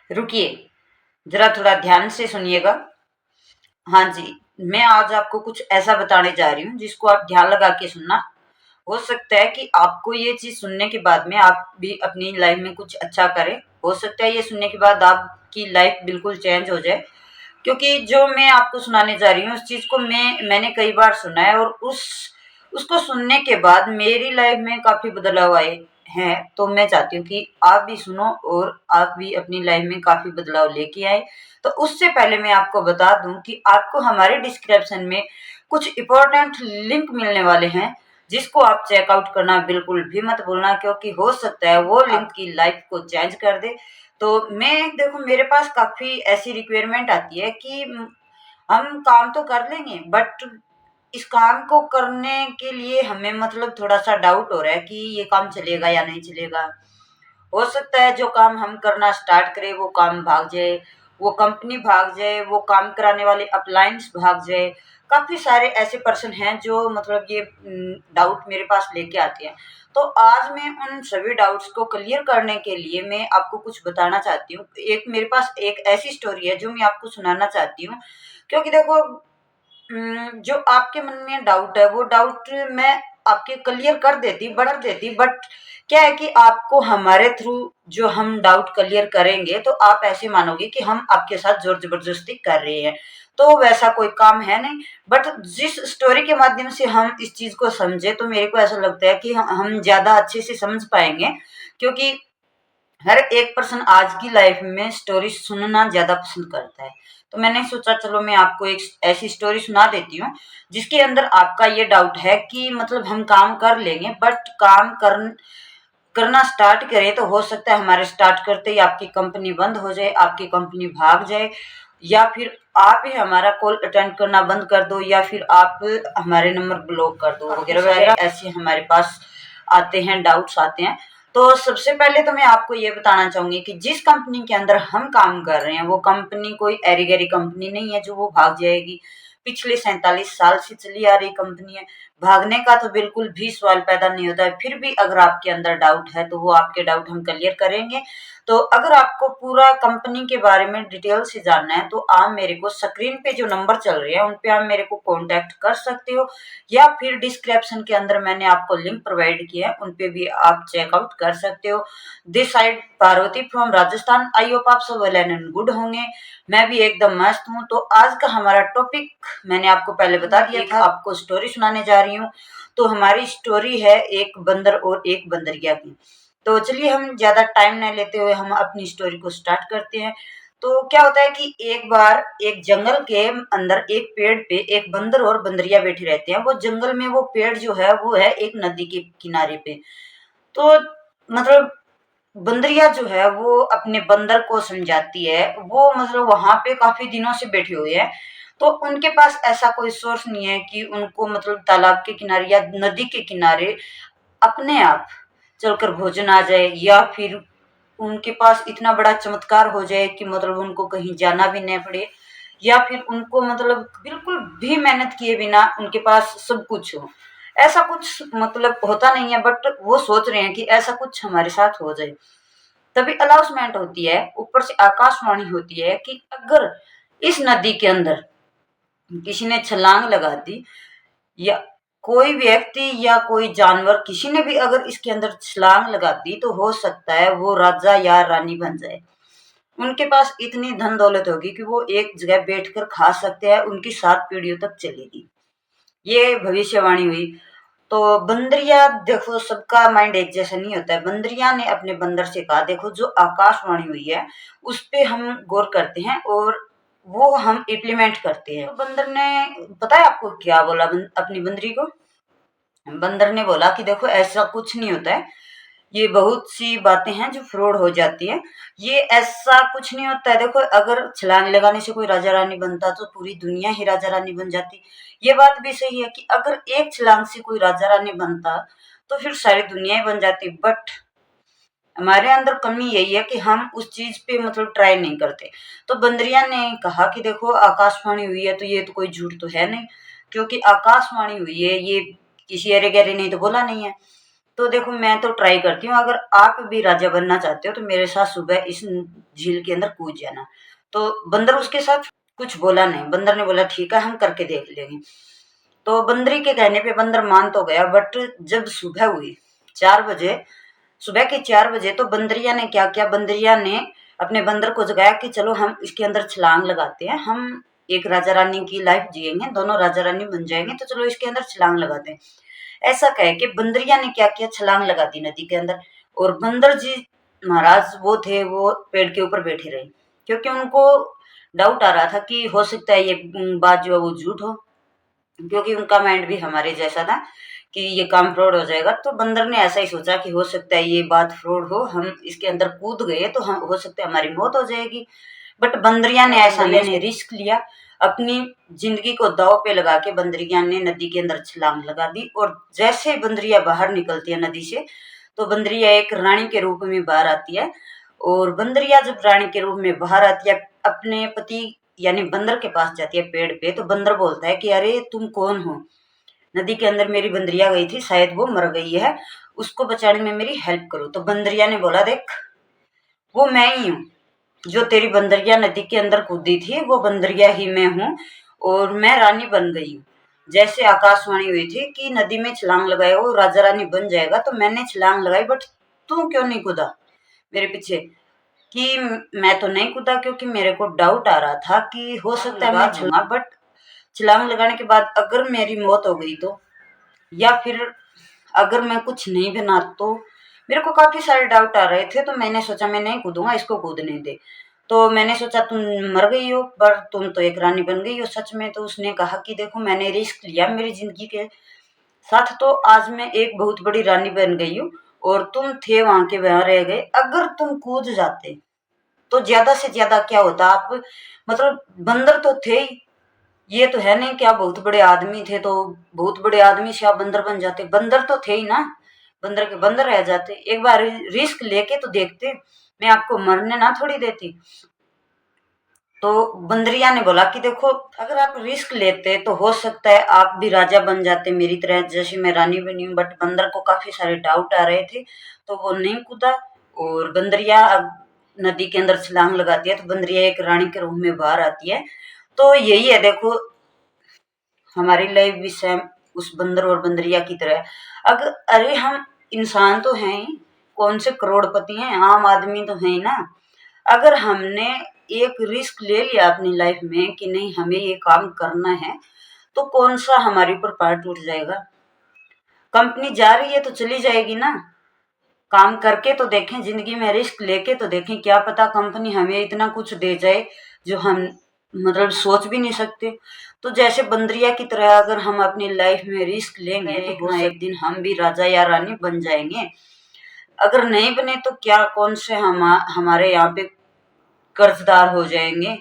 रुकिए, जरा थोड़ा ध्यान से सुनिएगा। हाँ जी, मैं आज आपको कुछ ऐसा बताने जा रही हूँ जिसको आप ध्यान लगा के सुनना। हो सकता है कि आपको ये चीज़ सुनने के बाद में आप भी अपनी लाइफ में कुछ अच्छा करें। हो सकता है ये सुनने के बाद आपकी लाइफ बिल्कुल चेंज हो जाए, क्योंकि जो मैं आपको सुनाने जा रही हूँ उस चीज़ को मैंने कई बार सुना है और उसको सुनने के बाद मेरी लाइफ में काफ़ी बदलाव आए हैं। तो मैं चाहती हूँ कि आप भी सुनो और आप भी अपनी लाइफ में काफ़ी बदलाव लेके आए। तो उससे पहले मैं आपको बता दूँ कि आपको हमारे डिस्क्रिप्शन में कुछ इम्पोर्टेंट लिंक मिलने वाले हैं, जिसको आप चेकआउट करना बिल्कुल भी मत भूलना, क्योंकि हो सकता है वो लिंक की लाइफ को चेंज कर दे। तो मैं देखो, मेरे पास काफ़ी ऐसी रिक्वायरमेंट आती है कि हम काम तो कर लेंगे, बट इस काम को करने के लिए हमें मतलब थोड़ा-सा डाउट हो रहा है कि ये काम चलेगा या नहीं चलेगा। हो सकता है जो काम हम करना स्टार्ट करें वो काम भाग जाए, वो कंपनी भाग जाए, वो काम कराने वाले अप्लायंस भाग जाए। काफ़ी सारे ऐसे पर्सन हैं जो मतलब ये डाउट मेरे पास लेके आते हैं। तो आज मैं उन सभी डाउट्स को क्लियर करने के लिए मैं आपको कुछ बताना चाहती हूँ। एक मेरे पास एक ऐसी स्टोरी है जो मैं आपको सुनाना चाहती हूँ, क्योंकि देखो, जो आपके मन में डाउट है वो डाउट मैं आपके क्लियर कर देती, बढ़ देती, बट क्या है कि आपको हमारे थ्रू जो हम डाउट क्लियर करेंगे तो आप ऐसे मानोगे कि हम आपके साथ जोर जबरदस्ती कर रहे हैं। तो वैसा कोई काम है नहीं। बट जिस स्टोरी के माध्यम से हम इस चीज को समझे तो मेरे को ऐसा लगता है कि हम ज्यादा अच्छे से समझ पाएंगे, क्योंकि हर एक पर्सन आज की लाइफ में स्टोरी सुनना ज़्यादा पसंद करता है। तो मैंने सोचा चलो मैं आपको एक ऐसी स्टोरी सुना देती हूँ, जिसके अंदर आपका ये डाउट है कि मतलब हम काम कर लेंगे, बट करना स्टार्ट करें तो हो सकता है हमारे स्टार्ट करते ही आपकी कंपनी बंद हो जाए, आपकी कंपनी भाग जाए, या फिर आप ही हमारा कॉल अटेंड करना बंद कर दो, या फिर आप हमारे नंबर ब्लॉक कर दो, वगैरह वगैरह ऐसे हमारे पास आते हैं, डाउट्स आते हैं। तो सबसे पहले तो मैं आपको ये बताना चाहूंगी कि जिस कंपनी के अंदर हम काम कर रहे हैं वो कंपनी कोई एरी गैरी कंपनी नहीं है जो वो भाग जाएगी। पिछले 47 साल से चली आ रही कंपनी है, भागने का तो बिल्कुल भी सवाल पैदा नहीं होता है। फिर भी अगर आपके अंदर डाउट है तो वो आपके डाउट हम क्लियर करेंगे। तो अगर आपको पूरा कंपनी के बारे में डिटेल से जानना है तो आप मेरे को स्क्रीन पे जो नंबर चल रहे हैं उन पे आप मेरे को कांटेक्ट कर सकते हो, या फिर डिस्क्रिप्शन के अंदर मैंने आपको लिंक प्रोवाइड किया है, उन पे भी आप चेकआउट कर सकते हो। This side Parvati from Rajasthan, I hope आप सब वेल एंड गुड होंगे। मैं भी एकदम मस्त हूँ। तो आज का हमारा टॉपिक मैंने आपको पहले बता दिया था, आपको स्टोरी सुनाने जा रही हूँ। तो हमारी स्टोरी है एक बंदर और एक बंदरिया की। तो चलिए हम ज्यादा टाइम नहीं लेते हुए हम अपनी स्टोरी को स्टार्ट करते हैं। तो क्या होता है कि एक बार एक जंगल के अंदर एक पेड़ पे एक बंदर और बंदरिया बैठे रहते हैं। वो जंगल में वो पेड़ जो है वो है एक नदी के किनारे पे। तो मतलब बंदरिया जो है वो अपने बंदर को समझाती है, वो मतलब वहां पे काफी दिनों से बैठे हुए हैं। तो उनके पास ऐसा कोई सोर्स नहीं है कि उनको मतलब तालाब के किनारे या नदी के किनारे अपने आप चलकर भोजन आ जाए, या फिर उनके पास इतना बड़ा चमत्कार हो जाए कि मतलब उनको कहीं जाना भी नहीं पड़े, या फिर उनको मतलब बिल्कुल भी मेहनत किए बिना उनके पास सब कुछ हो। ऐसा कुछ मतलब होता नहीं है, बट वो सोच रहे हैं कि ऐसा कुछ हमारे साथ हो जाए। तभी अनाउंसमेंट होती है, ऊपर से आकाशवाणी होती है कि अगर इस नदी के अंदर किसी ने छलांग लगा दी, या कोई व्यक्ति या कोई जानवर किसी ने भी अगर इसके अंदर छलांग लगा दी, तो हो सकता है वो राजा या रानी बन जाए। उनके पास इतनी धन दौलत होगी कि वो एक जगह बैठकर खा सकते हैं, उनकी 7 पीढ़ियों तक चलेगी। ये भविष्यवाणी हुई। तो बंदरिया, देखो सबका माइंड एक जैसा नहीं होता है। बंदरिया ने अपने बंदर से कहा देखो जो आकाशवाणी हुई है उस पे हम गौर करते हैं और वो हम इम्प्लीमेंट करते हैं। तो बंदर ने, पता है आपको क्या बोला अपनी बंदरी को? बंदर ने बोला कि देखो ऐसा कुछ नहीं होता है, ये बहुत सी बातें हैं जो फ्रॉड हो जाती है। ये ऐसा कुछ नहीं होता है। देखो अगर छलांग लगाने से कोई राजा रानी बनता तो पूरी दुनिया ही राजा रानी बन जाती। ये बात भी सही है कि अगर एक छलांग से कोई राजा रानी बनता तो फिर सारी दुनिया ही बन जाती। बट हमारे अंदर कमी यही है कि हम उस चीज पे मतलब ट्राई नहीं करते। तो बंदरिया ने कहा कि देखो आकाशवाणी हुई है तो ये तो कोई झूठ तो है नहीं, क्योंकि आकाशवाणी हुई है, ये किसी अरे गहरे ने तो बोला नहीं है। तो देखो मैं तो ट्राई करती हूँ, अगर आप भी राजा बनना चाहते हो तो मेरे साथ सुबह इस झील के अंदर कूद जाना। तो बंदर उसके साथ कुछ बोला नहीं। बंदर ने बोला ठीक है, हम करके देख लेंगे। तो बंदरी के कहने पे बंदर मान तो गया, बट जब सुबह हुई 4 बजे, सुबह के 4 बजे, तो बंदरिया ने क्या किया, बंदरिया ने अपने बंदर को जगाया कि चलो हम इसके अंदर छलांग लगाते हैं, हम एक राजा रानी की लाइफ जिएंगे, दोनों राजा रानी बन जाएंगे, तो चलो इसके अंदर छलांग लगाते हैं। ऐसा कह के बंदरिया ने क्या किया, छलांग लगा दी नदी के अंदर। और बंदर जी महाराज वो थे, वो पेड़ के ऊपर बैठे रहे, क्योंकि उनको डाउट आ रहा था कि हो सकता है ये बात जो है वो झूठ हो, क्योंकि उनका माइंड भी हमारे जैसा था कि ये काम फ्रॉड हो जाएगा। तो बंदर ने ऐसा ही सोचा कि हो सकता है ये बात फ्रॉड हो, हम इसके अंदर कूद गए तो हम हो सकता है हमारी मौत हो जाएगी। बट बंदरिया ने ऐसा नहीं, रिस्क लिया, अपनी जिंदगी को दाव पे लगा के बंदरिया ने नदी के अंदर छलांग लगा दी। और जैसे ही बंदरिया बाहर निकलती है नदी से, तो बंदरिया एक रानी के रूप में बाहर आती है। और बंदरिया जब रानी के रूप में बाहर आती है, अपने पति यानी बंदर के पास जाती है पेड़ पे, तो बंदर बोलता है कि अरे तुम कौन हो, नदी के अंदर मेरी बंदरिया गई थी, शायद वो मर गई है, उसको बचाने में मेरी हेल्प करो। तो बंदरिया ने बोला देख, वो मैं ही हूँ, जो तेरी बंदरिया नदी के अंदर कूदी थी वो बंदरिया ही मैं हूँ, और मैं रानी बन गई हूँ। जैसे आकाशवाणी हुई थी कि नदी में छलांग लगाए वो राजा रानी बन जाएगा, तो मैंने छलांग लगाई, बट तू क्यों नहीं कूदा मेरे पीछे? कि मैं तो नहीं कूदा क्योंकि मेरे को डाउट आ रहा था कि हो सकता है मैं छलांगा, बट छलांग लगाने के बाद अगर मेरी मौत हो गई तो, या फिर अगर मैं कुछ नहीं बना तो, मेरे को काफी सारे डाउट आ रहे थे। तो मैंने सोचा मैं नहीं कूदूंगा, इसको कूदने दे। तो मैंने सोचा तुम मर गई हो, पर तुम तो एक रानी बन गई हो सच में। तो उसने कहा कि देखो मैंने रिस्क लिया मेरी जिंदगी के साथ, तो आज मैं एक बहुत बड़ी रानी बन गई हूँ, और तुम थे वहां के वहां रह गए। अगर तुम कूद जाते तो ज्यादा से ज्यादा क्या होता, आप मतलब बंदर तो थे ही, ये तो है नहीं कि आप बहुत बड़े आदमी थे तो बहुत बड़े आदमी से आप बंदर बन जाते, बंदर तो थे ही ना, बंदर के बंदर रह जाते। एक बार रिस्क लेके तो देखते, मैं आपको मरने ना थोड़ी देती। तो बंदरिया ने बोला कि देखो अगर आप रिस्क लेते तो हो सकता है आप भी राजा बन जाते मेरी तरह, जैसे मैं रानी बनी हूँ। बट बंदर को काफी सारे डाउट आ रहे थे, तो वो नहीं कूदा। और बंदरिया अब नदी के अंदर छलांग लगाती है, तो बंदरिया एक रानी के रूप में बाहर आती है। तो यही है, देखो हमारी लाइफ भी सेम उस बंदर और बंदरिया की तरह। अगर अरे हम इंसान तो हैं ही, कौन से करोड़पति हैं, आम आदमी तो है ही ना। अगर हमने एक रिस्क ले लिया अपनी लाइफ में कि नहीं हमें ये काम करना है, तो कौन सा हमारे ऊपर पार टूट जाएगा। कंपनी जा रही है तो चली जाएगी ना, काम करके तो देखें, जिंदगी में रिस्क लेके तो देखें, क्या पता कंपनी हमें इतना कुछ दे जाए जो हम मतलब सोच भी नहीं सकते। तो जैसे बंदरिया की तरह अगर हम अपनी लाइफ में रिस्क लेंगे तो हो एक दिन हम भी राजा या रानी बन जाएंगे। अगर नहीं बने तो क्या, कौन से हमारे यहाँ पे कर्जदार हो जाएंगे।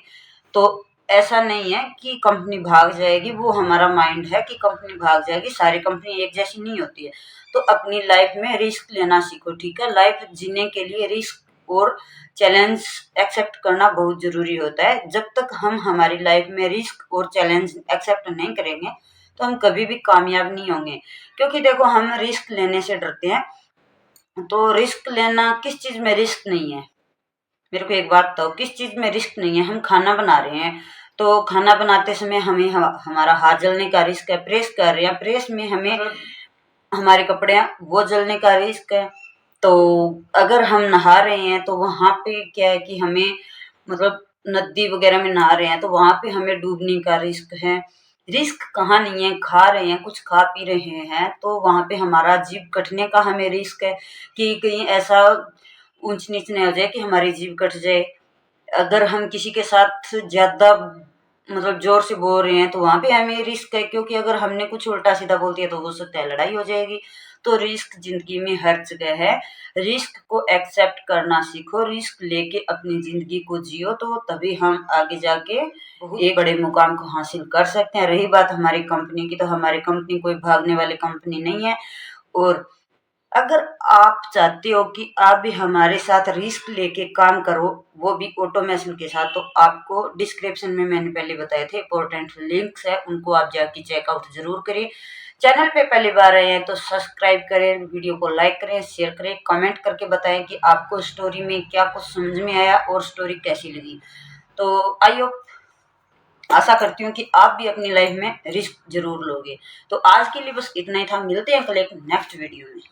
तो ऐसा नहीं है कि कंपनी भाग जाएगी, वो हमारा माइंड है कि कंपनी भाग जाएगी, सारी कंपनी एक जैसी नहीं होती है। तो अपनी लाइफ में रिस्क लेना सीखो, ठीक है। लाइफ जीने के लिए रिस्क और चैलेंज एक्सेप्ट करना बहुत जरूरी होता है। जब तक हम हमारी लाइफ में रिस्क और चैलेंज एक्सेप्ट नहीं करेंगे तो हम कभी भी कामयाब नहीं होंगे। क्योंकि देखो हम रिस्क लेने से डरते हैं, तो रिस्क लेना, किस चीज में रिस्क नहीं है मेरे को एक बात बताओ, किस चीज में रिस्क नहीं है। हम खाना बना रहे हैं, तो खाना बनाते समय हमें हमारा हाथ जलने का रिस्क है। प्रेस कर रहे हैं, प्रेस में हमें हमारे कपड़े हैं वो जलने का रिस्क है। तो अगर हम नहा रहे हैं तो वहां पे क्या है कि हमें मतलब नदी वगैरह में नहा रहे हैं तो वहां पे हमें डूबने का रिस्क है। रिस्क कहाँ नहीं है, खा रहे हैं, कुछ खा पी रहे हैं तो वहां पे हमारा जीभ कटने का हमें रिस्क है कि कहीं ऐसा ऊंच नीच नहीं हो जाए कि हमारी जीभ कट जाए। अगर हम किसी के साथ ज्यादा मतलब जोर से बोल रहे हैं तो वहां पे हमें रिस्क है, क्योंकि अगर हमने कुछ उल्टा सीधा बोल दिया तो हो सकता है लड़ाई हो जाएगी। तो रिस्क जिंदगी में हर जगह है, रिस्क को एक्सेप्ट करना सीखो, रिस्क लेके अपनी जिंदगी को जियो, तो तभी हम आगे जाके एक बड़े मुकाम को हासिल कर सकते हैं। रही बात हमारी कंपनी की, तो हमारी कंपनी कोई भागने वाली कंपनी नहीं है। और अगर आप चाहते हो कि आप भी हमारे साथ रिस्क लेके काम करो, वो भी ऑटोमेशन के साथ, तो आपको डिस्क्रिप्शन में मैंने पहले बताए थे इंपॉर्टेंट लिंक्स है, उनको आप जाके चेकआउट जरूर करें। चैनल पे पहली बार आए हैं तो सब्सक्राइब करें, वीडियो को लाइक करें, शेयर करें, कमेंट करके बताएं कि आपको स्टोरी में क्या कुछ समझ में आया और स्टोरी कैसी लगी। तो आई होप, आशा करती हूँ कि आप भी अपनी लाइफ में रिस्क जरूर लोगे। तो आज के लिए बस इतना ही था, मिलते हैं कल एक नेक्स्ट वीडियो में।